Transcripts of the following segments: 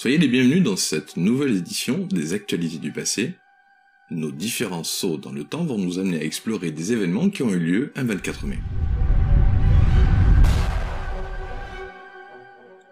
Soyez les bienvenus dans cette nouvelle édition des actualités du passé. Nos différents sauts dans le temps vont nous amener à explorer des événements qui ont eu lieu un 24 mai.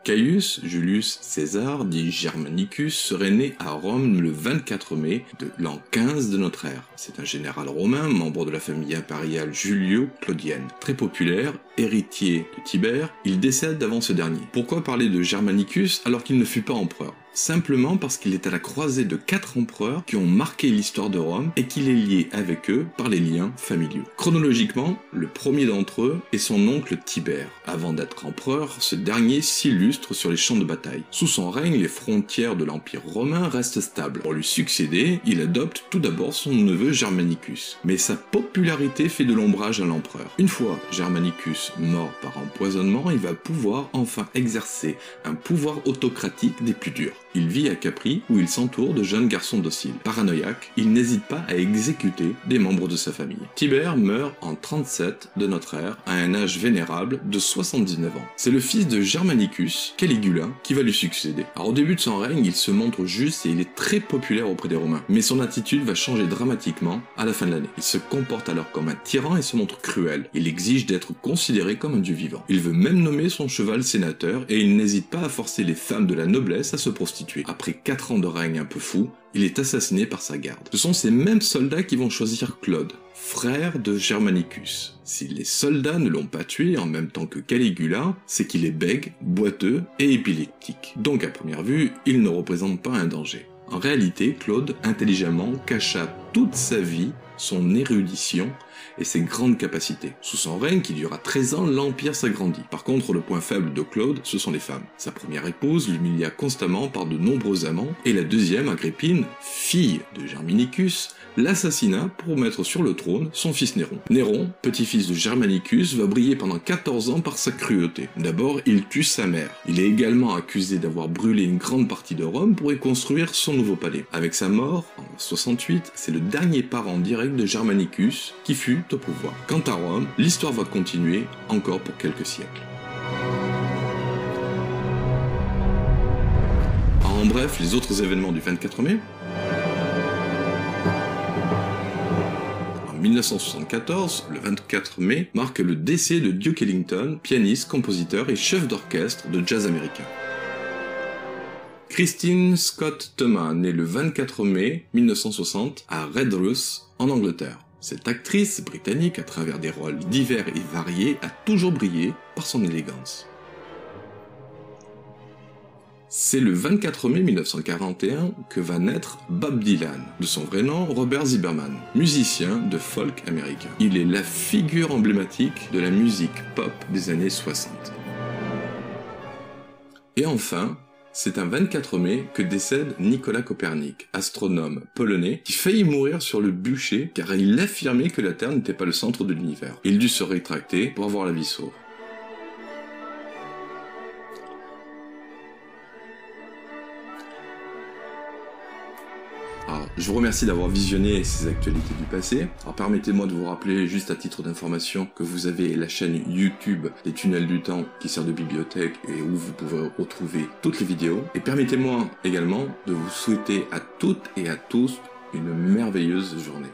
Caius Julius César, dit Germanicus, serait né à Rome le 24 mai de l'an 15 de notre ère. C'est un général romain, membre de la famille impériale Julio-Claudienne. Très populaire, héritier de Tibère, il décède avant ce dernier. Pourquoi parler de Germanicus alors qu'il ne fut pas empereur ? Simplement parce qu'il est à la croisée de 4 empereurs qui ont marqué l'histoire de Rome et qu'il est lié avec eux par les liens familiaux. Chronologiquement, le premier d'entre eux est son oncle Tibère. Avant d'être empereur, ce dernier s'illustre sur les champs de bataille. Sous son règne, les frontières de l'Empire romain restent stables. Pour lui succéder, il adopte tout d'abord son neveu Germanicus. Mais sa popularité fait de l'ombrage à l'empereur. Une fois Germanicus mort par empoisonnement, il va pouvoir enfin exercer un pouvoir autocratique des plus durs. Il vit à Capri où il s'entoure de jeunes garçons dociles. Paranoïaque, il n'hésite pas à exécuter des membres de sa famille. Tibère meurt en 37 de notre ère à un âge vénérable de 79 ans. C'est le fils de Germanicus, Caligula, qui va lui succéder. Alors au début de son règne, il se montre juste et il est très populaire auprès des Romains. Mais son attitude va changer dramatiquement à la fin de l'année. Il se comporte alors comme un tyran et se montre cruel. Il exige d'être considéré comme un dieu vivant. Il veut même nommer son cheval sénateur et il n'hésite pas à forcer les femmes de la noblesse à se prostituer. Après 4 ans de règne un peu fou, il est assassiné par sa garde. Ce sont ces mêmes soldats qui vont choisir Claude, frère de Germanicus. Si les soldats ne l'ont pas tué en même temps que Caligula, c'est qu'il est bègue, boiteux et épileptique. Donc à première vue, il ne représente pas un danger. En réalité, Claude, intelligemment, cacha toute sa vie son érudition et ses grandes capacités. Sous son règne, qui dura 13 ans, l'Empire s'agrandit. Par contre, le point faible de Claude, ce sont les femmes. Sa première épouse l'humilia constamment par de nombreux amants, et la deuxième, Agrippine, fille de Germanicus, l'assassina pour mettre sur le trône son fils Néron. Néron, petit-fils de Germanicus, va briller pendant 14 ans par sa cruauté. D'abord, il tue sa mère. Il est également accusé d'avoir brûlé une grande partie de Rome pour y construire son nouveau palais. Avec sa mort, en 68, c'est le dernier parent direct de Germanicus qui fut au pouvoir. Quant à Rome, l'histoire va continuer encore pour quelques siècles. En bref, les autres événements du 24 mai. En 1974, le 24 mai, marque le décès de Duke Ellington, pianiste, compositeur et chef d'orchestre de jazz américain. Christine Scott Thomas, née le 24 mai 1960 à Redruth, en Angleterre. Cette actrice britannique, à travers des rôles divers et variés, a toujours brillé par son élégance. C'est le 24 mai 1941 que va naître Bob Dylan, de son vrai nom Robert Zimmerman, musicien de folk américain. Il est la figure emblématique de la musique pop des années 60. Et enfin, c'est un 24 mai que décède Nicolas Copernic, astronome polonais, qui faillit mourir sur le bûcher car il affirmait que la Terre n'était pas le centre de l'univers. Il dut se rétracter pour avoir la vie sauve. Alors, je vous remercie d'avoir visionné ces actualités du passé. Alors permettez-moi de vous rappeler, juste à titre d'information, que vous avez la chaîne YouTube des Tunnels du Temps qui sert de bibliothèque et où vous pouvez retrouver toutes les vidéos. Et permettez-moi également de vous souhaiter à toutes et à tous une merveilleuse journée.